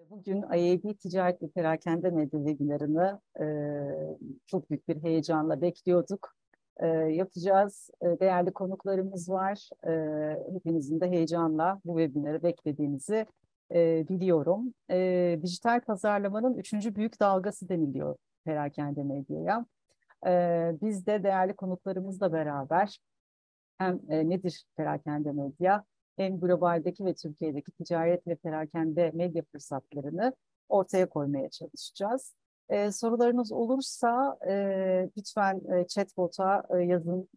Bugün IAB Ticaret ve Perakende Medya Webinarı'nı çok büyük bir heyecanla bekliyorduk. Yapacağız. Değerli konuklarımız var. Hepinizin de heyecanla bu webinarı beklediğinizi biliyorum. Dijital pazarlamanın üçüncü büyük dalgası deniliyor Perakende Medya'ya. Biz de değerli konuklarımızla beraber hem nedir perakende medya, hem globaldeki ve Türkiye'deki ticaret ve perakende medya fırsatlarını ortaya koymaya çalışacağız. Sorularınız olursa lütfen chatbot'a yazın.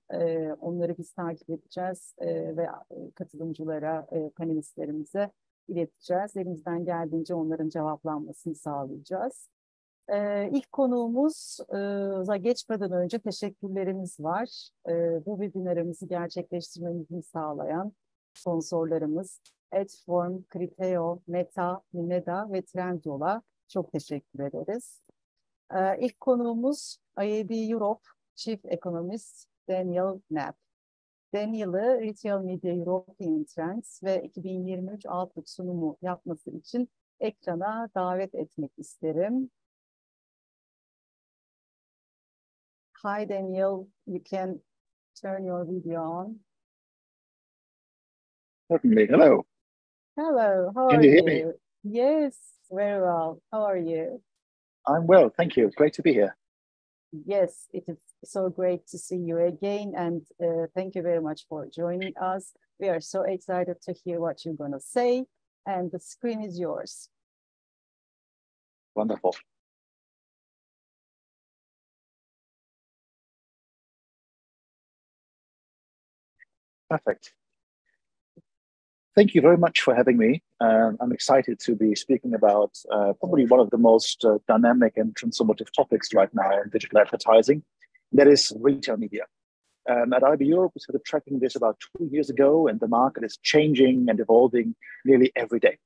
Onları biz takip edeceğiz ve katılımcılara, panelistlerimize ileteceğiz. Elimizden geldiğince onların cevaplanmasını sağlayacağız. İlk konuğumuza geçmeden önce teşekkürlerimiz var. Bu webinarımızı gerçekleştirmemizi sağlayan sponsorlarımız Adform, Criteo, Meta, Nimeda ve Trendyol'a çok teşekkür ederiz. İlk konuğumuz IAB Europe Chief Economist Daniel Knapp. Daniel'ı Retail Media European Trends ve 2023 Outlook sunumu yapması için ekrana davet etmek isterim. Hi, Daniel. You can turn your video on. Certainly. Hello. Hello. How are Can you hear you? me? Yes, very well. How are you? I'm well, thank you. Great to be here. Yes, it is so great to see you again, and thank you very much for joining us. We are so excited to hear what you're going to say, and the screen is yours. Wonderful. Perfect. Thank you very much for having me. I'm excited to be speaking about probably one of the most dynamic and transformative topics right now in digital advertising, that is retail media. At IAB Europe, we started tracking this about 2 years ago, and the market is changing and evolving nearly every day.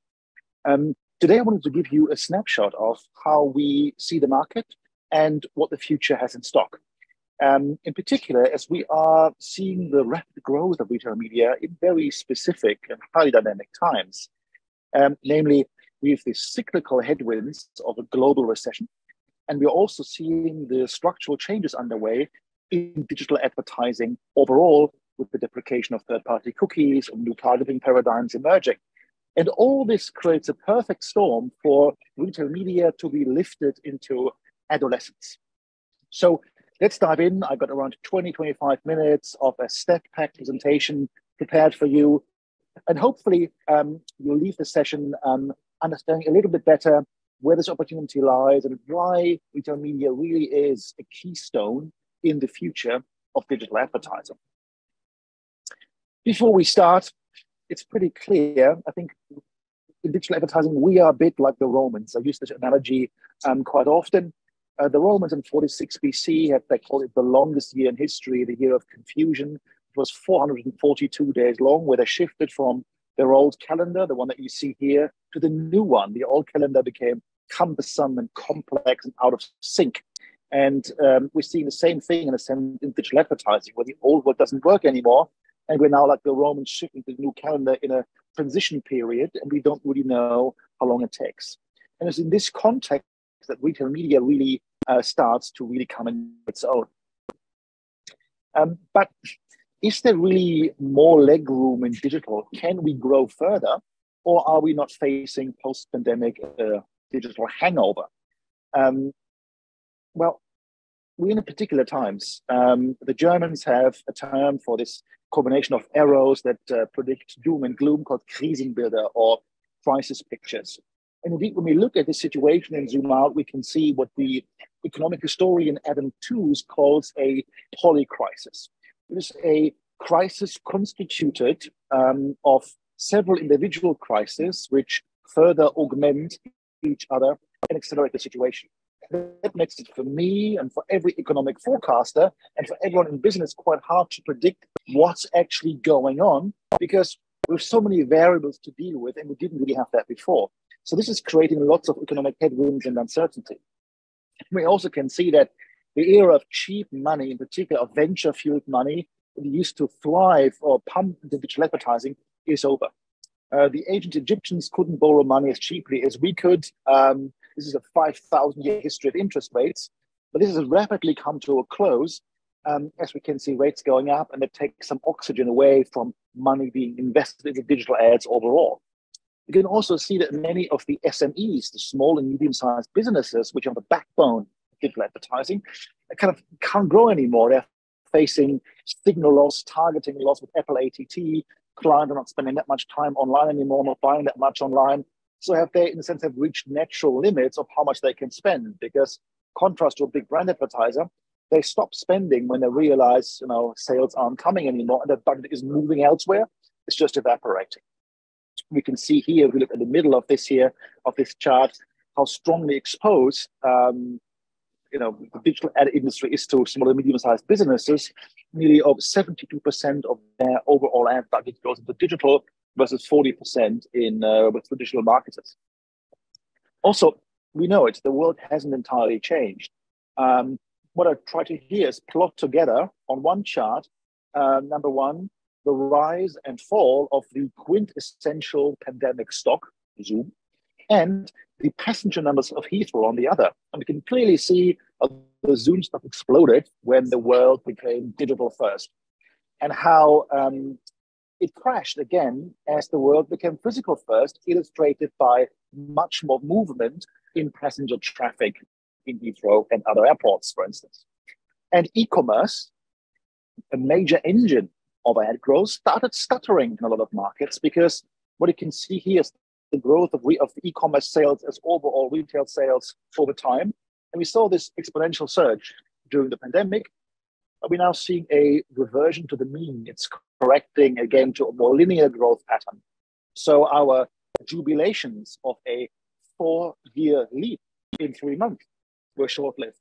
Today, I wanted to give you a snapshot of how we see the market and what the future has in stock. In particular, as we are seeing the rapid growth of retail media in very specific and highly dynamic times. Namely, we have these cyclical headwinds of a global recession, and we're also seeing the structural changes underway in digital advertising overall, with the deprecation of third-party cookies and new targeting paradigms emerging. And all this creates a perfect storm for retail media to be lifted into adolescence. So let's dive in. I've got around 20-25 minutes of a step-packed presentation prepared for you. And hopefully you'll leave the session understanding a little bit better where this opportunity lies and why retail media really is a keystone in the future of digital advertising. Before we start, it's pretty clear, I think, in digital advertising, we are a bit like the Romans. I use this analogy quite often. The Romans in 46 BC had, they called it the longest year in history, the year of confusion. It was 442 days long, where they shifted from their old calendar, the one that you see here, to the new one. The old calendar became cumbersome and complex and out of sync. And we're seeing the same thing in digital advertising, where the old world doesn't work anymore. And we're now like the Romans shifting to the new calendar in a transition period, and we don't really know how long it takes. And it's in this context that retail media really starts to really come in its own. But is there really more leg room in digital? Can we grow further? Or are we not facing post-pandemic digital hangover? Well, we're in particular times. The Germans have a term for this combination of arrows that predict doom and gloom called Krisenbilder, or crisis pictures. And indeed, when we look at this situation and zoom out, we can see what the economic historian Adam Tooze calls a polycrisis. It is a crisis constituted of several individual crises which further augment each other and accelerate the situation. That makes it, for me and for every economic forecaster and for everyone in business, quite hard to predict what's actually going on, because we have so many variables to deal with, and we didn't really have that before. So this is creating lots of economic headwinds and uncertainty. We also can see that the era of cheap money, in particular of venture-fueled money that used to thrive or pump into digital advertising, is over. The ancient Egyptians couldn't borrow money as cheaply as we could. This is a 5,000-year history of interest rates, but this has rapidly come to a close. As we can see, rates going up, and it takes some oxygen away from money being invested into digital ads overall. You can also see that many of the SMEs, the small and medium-sized businesses, which are the backbone of digital advertising, kind of can't grow anymore. They're facing signal loss, targeting loss with Apple ATT. Clients are not spending that much time online anymore, not buying that much online. So they, in a sense, have reached natural limits of how much they can spend, because contrast to a big brand advertiser, they stop spending when they realize, sales aren't coming anymore and the budget is moving elsewhere. It's just evaporating. We can see here, if we look at the middle of this chart, how strongly exposed the digital ad industry is to small and medium-sized businesses. Nearly over 72% of their overall ad budget goes into digital versus 40% with traditional marketers. Also, we know it, the world hasn't entirely changed. What I try to here is plot together on one chart, number one, the rise and fall of the quintessential pandemic stock, Zoom, and the passenger numbers of Heathrow on the other. And we can clearly see the Zoom stock exploded when the world became digital first, and how it crashed again as the world became physical first, illustrated by much more movement in passenger traffic in Heathrow and other airports, for instance. And e-commerce, a major engine of ad growth, started stuttering in a lot of markets, because what you can see here is the growth of e-commerce sales as overall retail sales over time. And we saw this exponential surge during the pandemic. But we're now seeing a reversion to the mean. It's correcting again to a more linear growth pattern. So our jubilations of a 4-year leap in 3 months were short-lived.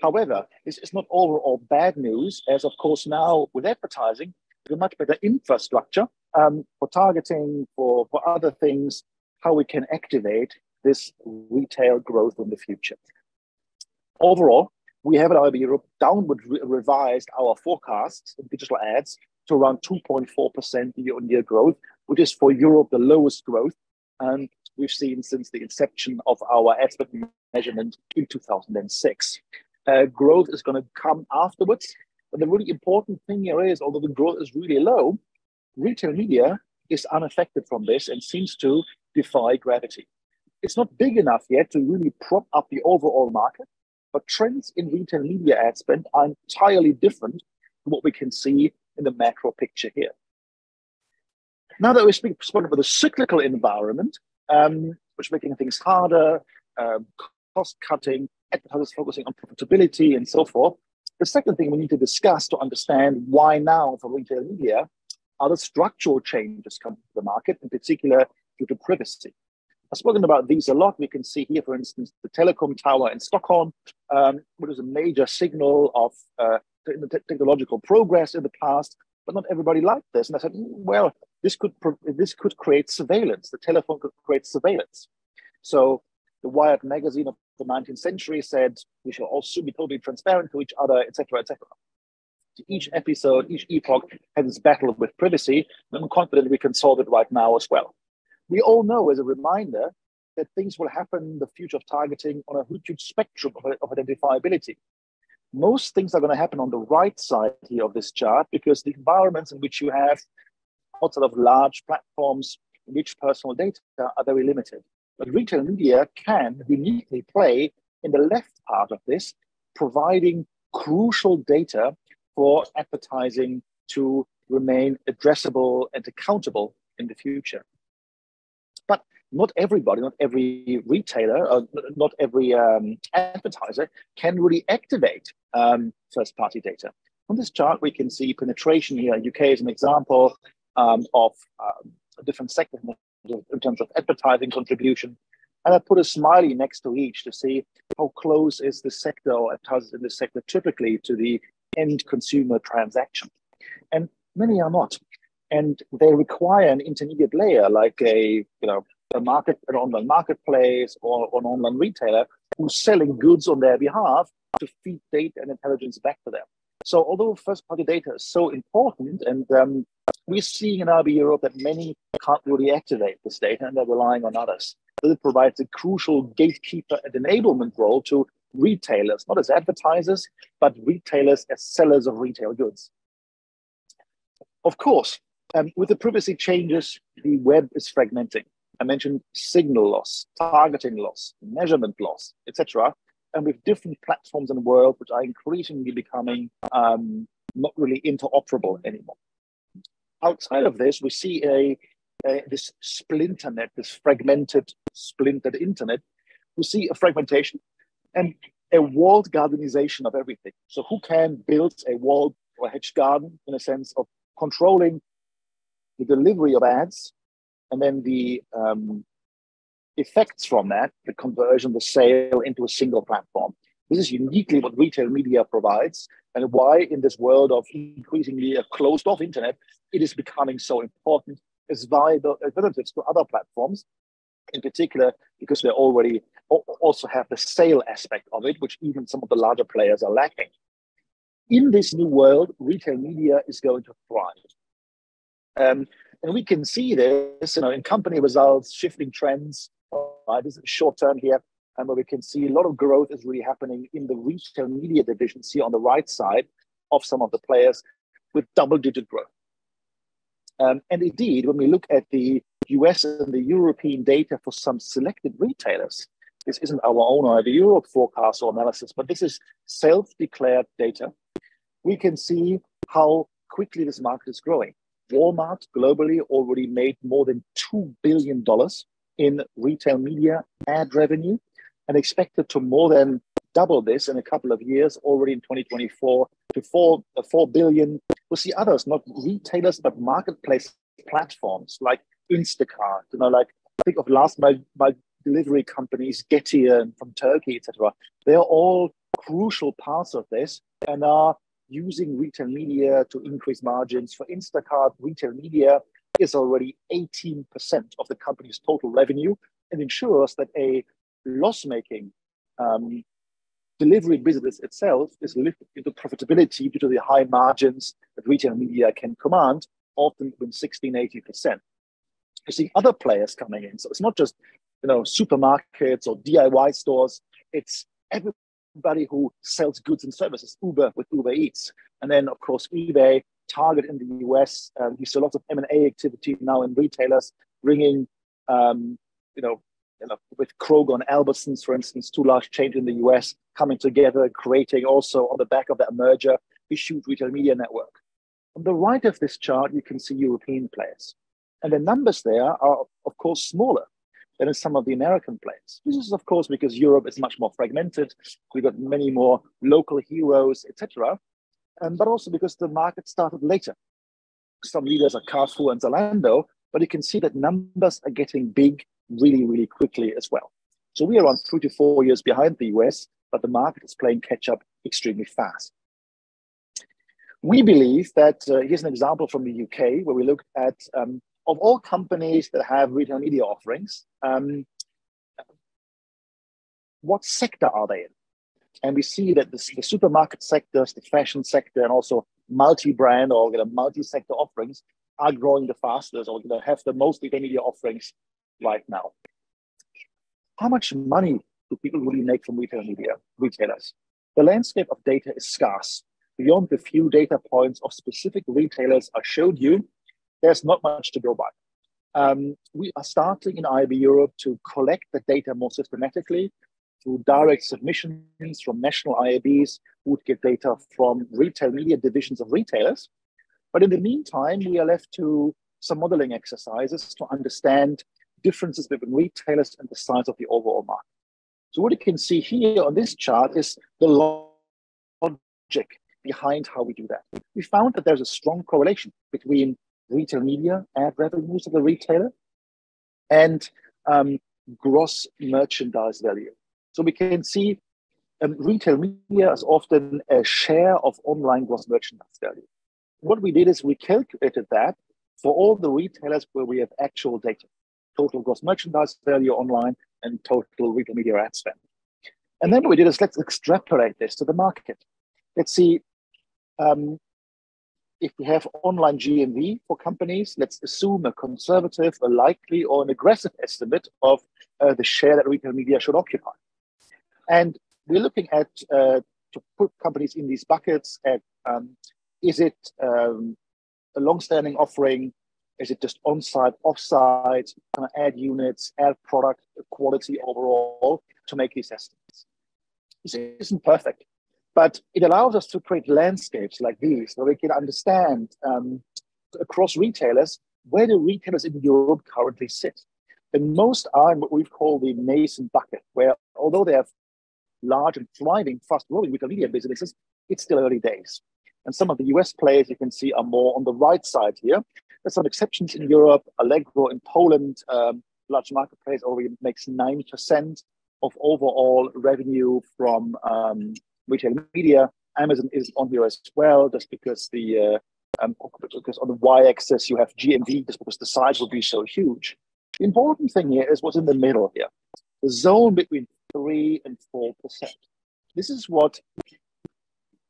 However, this is not overall bad news, as of course now with advertising, there's a much better infrastructure for targeting, for other things, how we can activate this retail growth in the future. Overall, we have at IAB Europe downward revised our forecasts in digital ads to around 2.4% year-on-year growth, which is for Europe the lowest growth we've seen since the inception of our ad spend measurement in 2006. Growth is going to come afterwards, but the really important thing here is, although the growth is really low, retail media is unaffected from this and seems to defy gravity. It's not big enough yet to really prop up the overall market, but trends in retail media ad spend are entirely different from what we can see in the macro picture here. Now that we've spoken about the cyclical environment, which is making things harder, cost cutting, advertisers focusing on profitability and so forth, the second thing we need to discuss to understand why now for retail media are the structural changes coming to the market, in particular due to privacy. I've spoken about these a lot. We can see here, for instance, the telecom tower in Stockholm, which is a major signal of technological progress in the past, but not everybody liked this. And I said, well, this could create surveillance. The telephone could create surveillance. So the Wired magazine of the 19th century said, we shall also be totally transparent to each other, etc., etc. Each episode, each epoch has its battle with privacy, and I'm confident we can solve it right now as well. We all know, as a reminder, that things will happen in the future of targeting on a huge spectrum of identifiability. Most things are going to happen on the right side here of this chart, because the environments in which you have outside of large platforms in which personal data are very limited. But retail media can uniquely play in the left part of this, providing crucial data for advertising to remain addressable and accountable in the future. But not everybody, not every retailer, not every advertiser can really activate first-party data. On this chart, we can see penetration here. UK is an example of a different sector in terms of advertising contribution. And I put a smiley next to each to see how close is the sector or advertisers in this sector typically to the end consumer transaction. And many are not. And they require an intermediate layer like an online marketplace or an online retailer who's selling goods on their behalf to feed data and intelligence back to them. So although first-party data is so important and we're seeing in IAB Europe that many can't really activate this data and they're relying on others. So it provides a crucial gatekeeper and enablement role to retailers, not as advertisers, but retailers as sellers of retail goods. Of course, with the privacy changes, the web is fragmenting. I mentioned signal loss, targeting loss, measurement loss, etc. And with different platforms in the world, which are increasingly becoming not really interoperable anymore. Outside of this, we see this splinter net, this fragmented, splintered internet. We see a fragmentation and a walled gardenization of everything. So who can build a walled or hedge garden in a sense of controlling the delivery of ads and then the effects from that, the conversion, the sale into a single platform. This is uniquely what retail media provides and why in this world of increasingly a closed off internet, it is becoming so important as viable alternatives to other platforms, in particular, because they already also have the sale aspect of it, which even some of the larger players are lacking. In this new world, retail media is going to thrive. And we can see this, in company results, shifting trends. This is short term here, and where we can see a lot of growth is really happening in the retail media divisions here on the right side of some of the players with double-digit growth. And indeed, when we look at the US and the European data for some selected retailers, this isn't our own IAB Europe forecast or analysis, but this is self-declared data. We can see how quickly this market is growing. Walmart globally already made more than $2 billion in retail media ad revenue and expected to more than double this in a couple of years, already in 2024 to 4 billion. We'll see others, not retailers, but marketplace platforms like Instacart, like think of last mile delivery companies, Getir from Turkey, etc. They are all crucial parts of this and are using retail media to increase margins. For Instacart, retail media is already 18% of the company's total revenue and ensures that a loss-making delivery business itself is lifted into profitability due to the high margins that retail media can command, often within 16–18%. You see other players coming in. So it's not just supermarkets or DIY stores. It's everybody who sells goods and services, Uber with Uber Eats. And then, of course, eBay, Target in the US. You see a lot of M&A activity now in retailers, bringing, with Kroger and Albertsons, for instance, two large chains in the US coming together, creating also on the back of that merger, a huge retail media network. On the right of this chart, you can see European players. And the numbers there are, of course, smaller than in some of the American players. This is, of course, because Europe is much more fragmented. We've got many more local heroes, etc. But also because the market started later. Some leaders are Carrefour and Zalando, but you can see that numbers are getting big really, really quickly as well. So we are around 3 to 4 years behind the US, but the market is playing catch up extremely fast. We believe that, here's an example from the UK, where we looked at, of all companies that have retail media offerings, what sector are they in? And we see that the supermarket sectors, the fashion sector, and also multi-brand or multi-sector offerings are growing the fastest or have the most retail media offerings right now. How much money do people really make from retail media, retailers? The landscape of data is scarce. Beyond the few data points of specific retailers I showed you, there's not much to go by. We are starting in IAB Europe to collect the data more systematically through direct submissions from national IABs who would get data from retail media divisions of retailers. But in the meantime, we are left to some modeling exercises to understand differences between retailers and the size of the overall market. So what you can see here on this chart is the logic behind how we do that. We found that there's a strong correlation between retail media ad revenues of the retailer and gross merchandise value. So we can see retail media is often a share of online gross merchandise value. What we did is we calculated that for all the retailers where we have actual data, total gross merchandise value online and total retail media ad spend. And then what we did is let's extrapolate this to the market. Let's see if we have online GMV for companies, let's assume a conservative, a likely, or an aggressive estimate of the share that retail media should occupy. And we're looking at, to put companies in these buckets, at is it a long-standing offering? Is it just on-site, off-site? Can I add units, add product quality overall to make these estimates? This isn't perfect, but it allows us to create landscapes like these where we can understand across retailers where the retailers in Europe currently sit. And most are in what we've called the nascent bucket, where although they have large and thriving, fast-growing retail media businesses, it's still early days. And some of the US players you can see are more on the right side here. There's some exceptions in Europe. Allegro in Poland, large marketplace, already makes 9% of overall revenue from retail media. Amazon is on here as well, just because because on the y-axis you have GMV, just because the size will be so huge. The important thing here is what's in the middle here, the zone between 3 and 4%. This is what,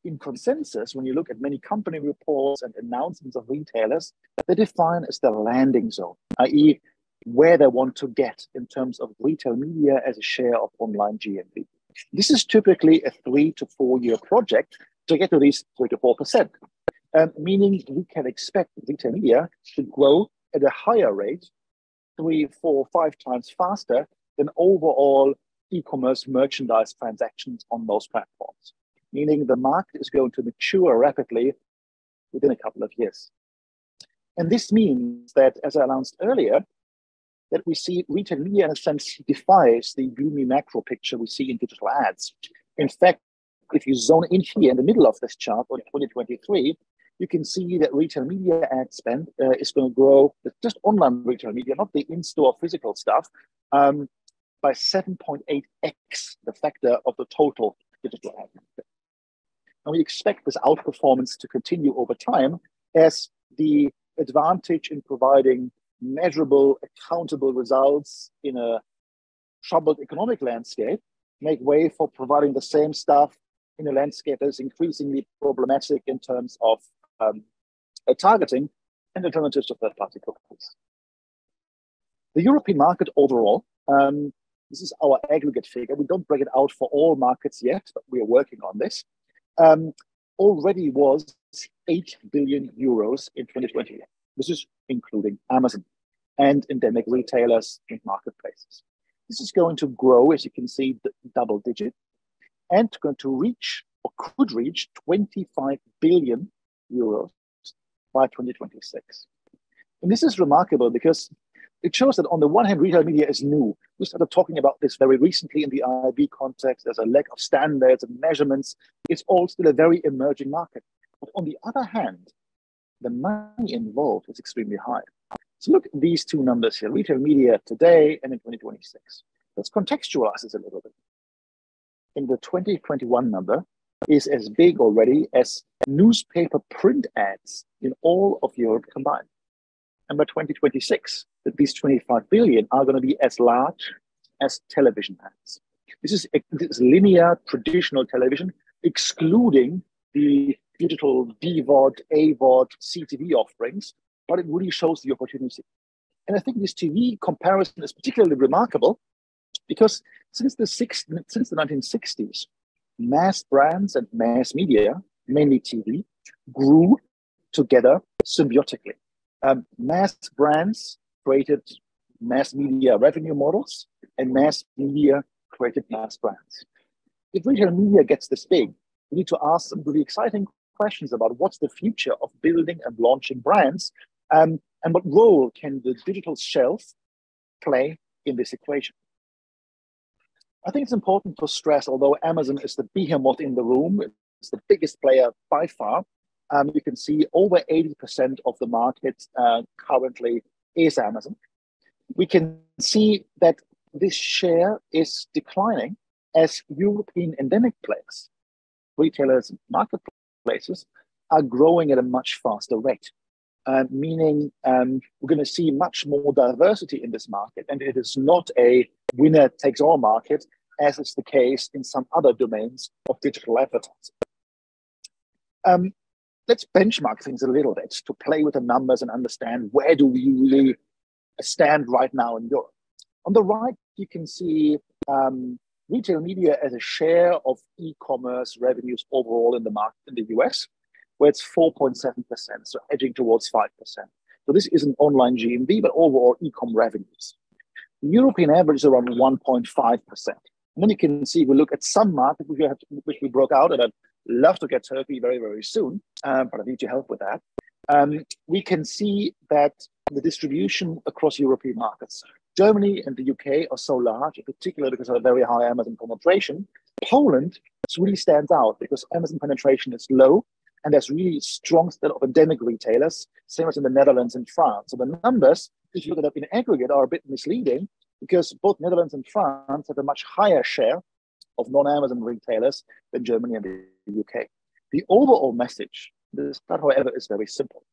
in consensus, when you look at many company reports and announcements of retailers, they define as the landing zone, i.e., where they want to get in terms of retail media as a share of online GMV. This is typically a 3 to 4 year project to get to these 3 to 4%, meaning we can expect retail media to grow at a higher rate, 3, 4, 5 times faster than overall e-commerce merchandise transactions on most platforms, meaning the market is going to mature rapidly within a couple of years. And this means that, as I announced earlier, that we see retail media in a sense defies the gloomy macro picture we see in digital ads. In fact, if you zone in here in the middle of this chart on 2023, you can see that retail media ad spend is going to grow, just online retail media, not the in-store physical stuff, by 7.8x the factor of the total digital ad market. And we expect this outperformance to continue over time as the advantage in providing measurable, accountable results in a troubled economic landscape make way for providing the same stuff in a landscape that is increasingly problematic in terms of targeting and alternatives to third-party cookies. The European market overall, this is our aggregate figure. We don't break it out for all markets yet, but we are working on this. Already was 8 billion euros in 2020. This is including Amazon and endemic retailers and marketplaces. This is going to grow, as you can see, double digit, and going to reach, or could reach, 25 billion euros by 2026. And this is remarkable because it shows that on the one hand, retail media is new. We started talking about this very recently in the IAB context. There's a lack of standards and measurements. It's all still a very emerging market. But on the other hand, the money involved is extremely high. So look at these two numbers here, retail media today and in 2026. Let's contextualize this a little bit. In the 2021 number is as big already as newspaper print ads in all of Europe combined. And by 2026, that these 25 billion are going to be as large as television ads. This is linear, traditional television, excluding the digital DVOD, AVOD, CTV offerings, but it really shows the opportunity. And I think this TV comparison is particularly remarkable because since the 1960s, mass brands and mass media, mainly TV, grew together symbiotically. Mass brands created mass media revenue models, and mass media created mass brands. If retail media gets this big, we need to ask some really exciting questions about what's the future of building and launching brands, and what role can the digital shelf play in this equation. I think it's important to stress, although Amazon is the behemoth in the room, it's the biggest player by far, you can see over 80% of the market currently is Amazon. We can see that this share is declining as European endemic players, retailers and marketplaces, are growing at a much faster rate, meaning we're going to see much more diversity in this market, and it is not a winner-takes-all market, as is the case in some other domains of digital advertising. let's benchmark things a little bit to play with the numbers and understand where do we really stand right now in Europe. On the right, you can see retail media as a share of e-commerce revenues overall in the market in the US, where it's 4.7%, so edging towards 5%. So this isn't online GMV, but overall e-com revenues. The European average is around 1.5%. And then you can see, if we look at some markets which we broke out, and I'd love to get Turkey very, very soon, but I need your help with that. We can see that the distribution across European markets, Germany and the UK are so large, in particular because of a very high Amazon penetration. Poland really stands out because Amazon penetration is low, and there's really strong set of endemic retailers, same as in the Netherlands and France. So the numbers, if you look at them in aggregate, are a bit misleading because both Netherlands and France have a much higher share of non-Amazon retailers than Germany and the UK. The overall message, that, however, is very simple,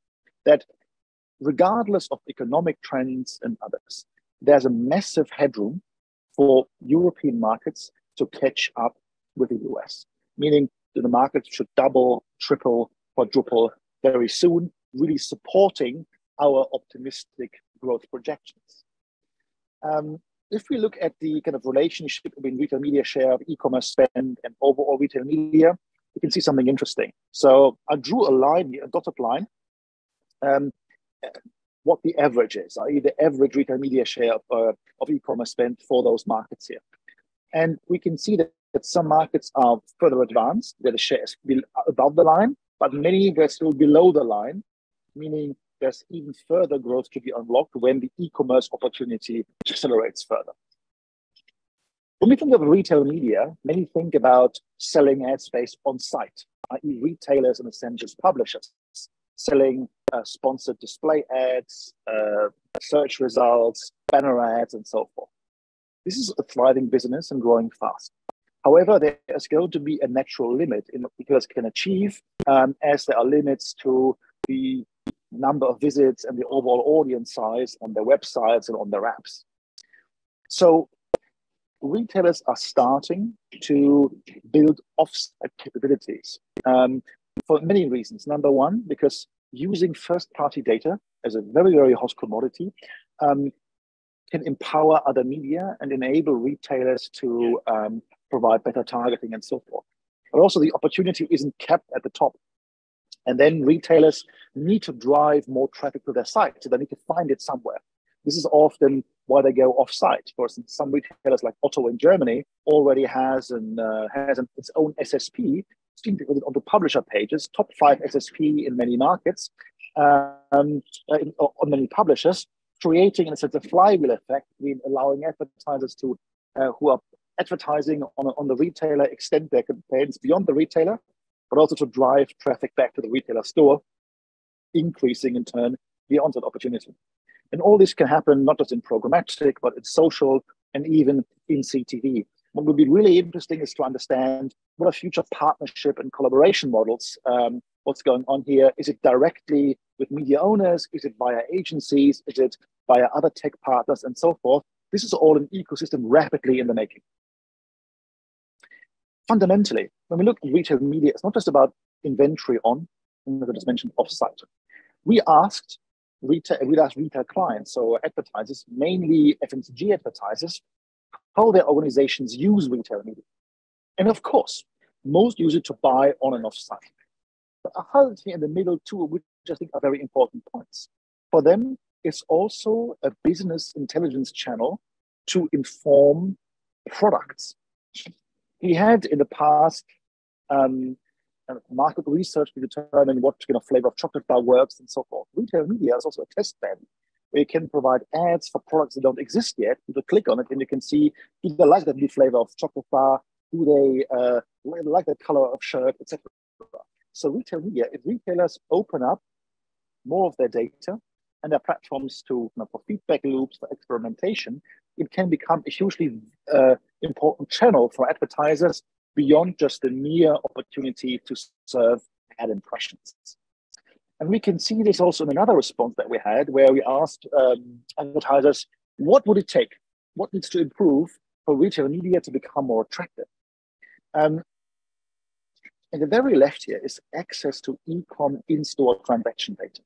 that regardless of economic trends and others, there's a massive headroom for European markets to catch up with the US, meaning that the market should double, triple, quadruple very soon, really supporting our optimistic growth projections. If we look at the kind of relationship between retail media share of e-commerce spend and overall retail media, you can see something interesting. So I drew a line here, a dotted line, what the average is, i.e. the average retail media share of e-commerce spend for those markets here. And we can see that some markets are further advanced, where the share is above the line, but many are still below the line, meaning there's even further growth to be unlocked when the e-commerce opportunity accelerates further. When we think of retail media, many think about selling ad space on site, i.e. retailers and essentially publishers, selling sponsored display ads, search results, banner ads, and so forth. This is a thriving business and growing fast. However, there's going to be a natural limit in what retailers can achieve, as there are limits to the number of visits and the overall audience size on their websites and on their apps. So retailers are starting to build offsite capabilities for many reasons. Number one, because using first-party data as a very, very hot commodity can empower other media and enable retailers to provide better targeting and so forth. But also the opportunity isn't kept at the top. And then retailers need to drive more traffic to their site, so they need to find it somewhere. This is often why they go off-site. For instance, some retailers like Otto in Germany already has its own SSP, onto publisher pages, top 5 SSP in many markets, on many publishers, creating in a sense a flywheel effect, allowing advertisers to who are advertising on the retailer extend their campaigns beyond the retailer, but also to drive traffic back to the retailer store, increasing in turn the onset opportunity. And all this can happen not just in programmatic, but in social and even in CTV. What would be really interesting is to understand what are future partnership and collaboration models. What's going on here? Is it directly with media owners? Is it via agencies? Is it via other tech partners and so forth? This is all an ecosystem rapidly in the making. Fundamentally, when we look at retail media, it's not just about inventory on, as I just mentioned, off-site. We asked retail clients, so advertisers, mainly FMCG advertisers, how their organizations use retail media. And of course, most use it to buy on and off-site. But I have here in the middle two, which I think are very important points. For them, it's also a business intelligence channel to inform products. We had in the past market research to determine what kind of flavor of chocolate bar works and so forth. Retail media is also a test bed where you can provide ads for products that don't exist yet. You can click on it and you can see, do they like the new flavor of chocolate bar? Do they like the color of shirt, etc.? So retail media, if retailers open up more of their data and their platforms to for feedback loops, for experimentation, it can become a hugely important channel for advertisers beyond just the mere opportunity to serve ad impressions. And we can see this also in another response that we had, where we asked advertisers, what would it take? What needs to improve for retail media to become more attractive? And the very left here is access to e-com in-store transaction data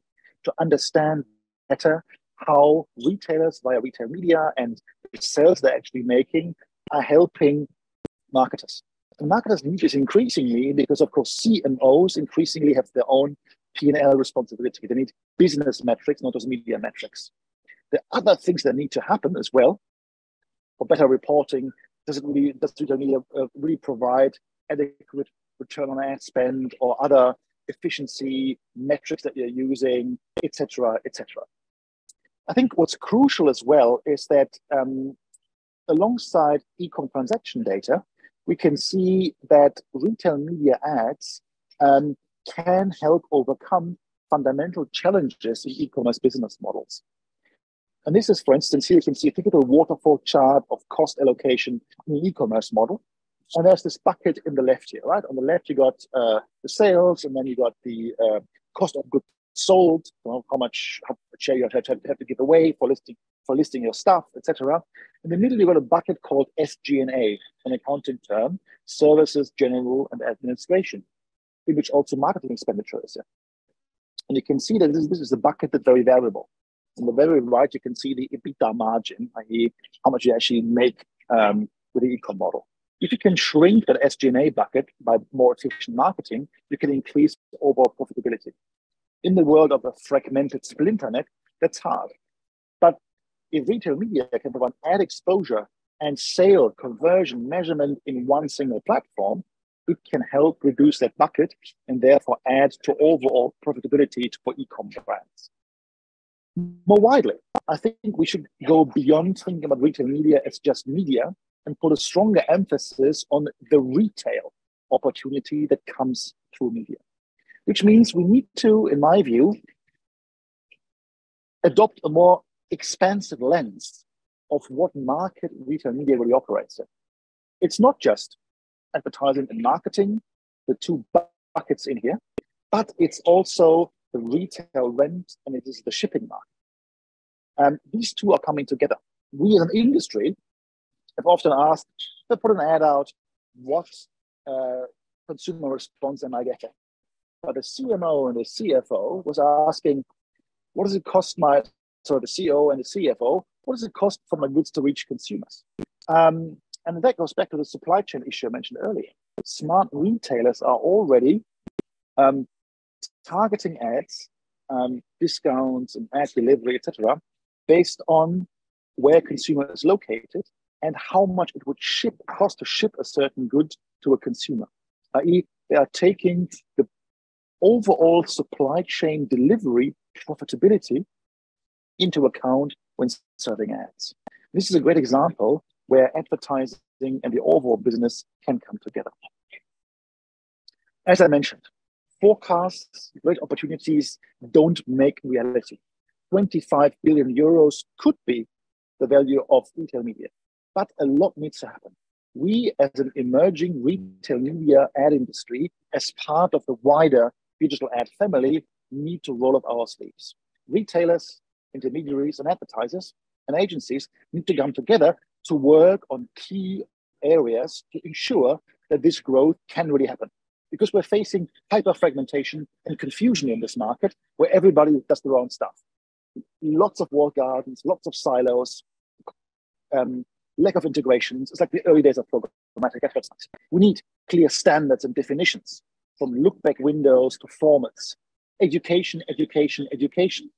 to understand better how retailers via retail media and the sales they're actually making are helping marketers. And marketers' need is increasingly because, of course, CMOs increasingly have their own P&L responsibility. They need business metrics, not just media metrics. The other things that need to happen as well, for better reporting, does retail media really provide adequate return on ad spend or other efficiency metrics that you're using, etc., etc. I think what's crucial as well is that alongside e-com transaction data, we can see that retail media ads can help overcome fundamental challenges in e-commerce business models. And this is, for instance, here you can see a typical waterfall chart of cost allocation in the e-commerce model. And there's this bucket in the left here, right? On the left, you got the sales, and then you got the cost of goods sold, how much share you have to give away for listing your stuff, etc. In the middle, you got a bucket called SG&A, an accounting term, services, general, and administration, in which also marketing expenditure is there. And you can see that this is a bucket that's very variable. On the very right, you can see the EBITDA margin, i.e., how much you actually make with the e-com model. If you can shrink that SG&A bucket by more efficient marketing, you can increase overall profitability. In the world of a fragmented splinter net, that's hard. But if retail media can provide ad exposure and sale conversion measurement in one single platform, it can help reduce that bucket and therefore add to overall profitability for e-com brands. More widely, I think we should go beyond thinking about retail media as just media and put a stronger emphasis on the retail opportunity that comes through media, which means we need to, in my view, adopt a more expansive lens of what market retail media really operates in. It's not just advertising and marketing, the two buckets in here, but it's also the retail rent and it is the shipping market. These two are coming together. We as an industry have often asked, to put an ad out, what consumer response am I getting? But the CMO and the CFO was asking, what does it cost the CEO and the CFO, what does it cost for my goods to reach consumers? And that goes back to the supply chain issue I mentioned earlier. Smart retailers are already targeting ads, discounts and ad delivery, etc., based on where consumer is located and how much it would cost to ship a certain good to a consumer. I.e., they are taking the overall supply chain delivery profitability into account when serving ads. This is a great example where advertising and the overall business can come together. As I mentioned, forecasts, great opportunities don't make reality. 25 billion euros could be the value of retail media, but a lot needs to happen. We, as an emerging retail media ad industry, as part of the wider digital ad family, need to roll up our sleeves. Retailers, intermediaries, and advertisers and agencies need to come together to work on key areas to ensure that this growth can really happen. Because we're facing hyper-fragmentation and confusion in this market where everybody does their own stuff. Lots of walled gardens, lots of silos, lack of integrations. It's like the early days of programmatic advertising. We need clear standards and definitions, from look-back windows to formats. Education, education, education,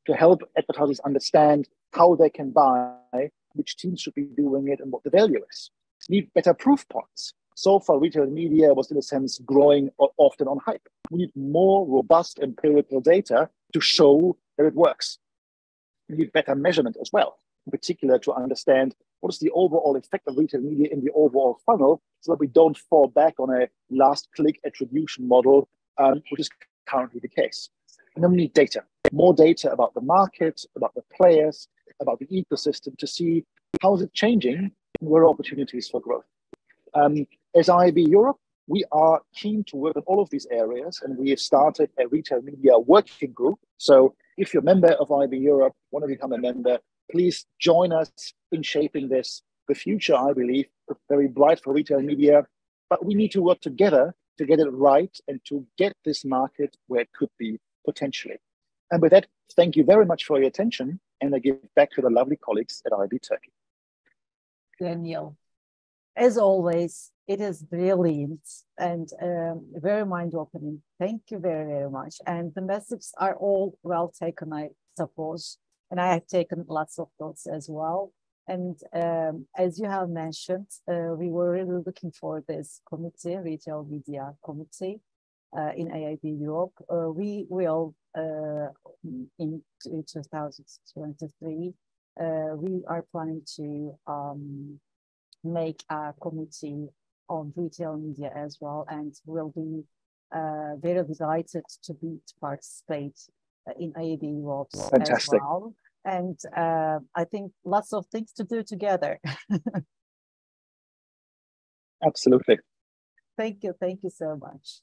to help advertisers understand how they can buy, which teams should be doing it, and what the value is. We need better proof points. So far, retail media was, in a sense, growing often on hype. We need more robust empirical data to show that it works. We need better measurement as well, in particular to understand what is the overall effect of retail media in the overall funnel, so that we don't fall back on a last-click attribution model, which is currently the case. And then we need data, more data about the market, about the players, about the ecosystem, to see how is it changing and where are opportunities for growth. As IAB Europe, we are keen to work on all of these areas, and we have started a retail media working group. So if you're a member of IAB Europe, want to become a member, please join us in shaping this. The future, I believe, is very bright for retail media, but we need to work together to get it right and to get this market where it could be potentially. And with that, thank you very much for your attention, and I give back to the lovely colleagues at IAB Turkey. Daniel, as always, it is brilliant and very mind-opening. Thank you very, very much. And the messages are all well taken, I suppose. And I have taken lots of notes as well. And as you have mentioned, we were really looking for this committee, Retail Media Committee in IAB Europe. We will, in 2023, we are planning to make a committee on retail media as well, and we'll be very delighted to participate in IAB Europe as well. And I think lots of things to do together. Absolutely. Thank you so much.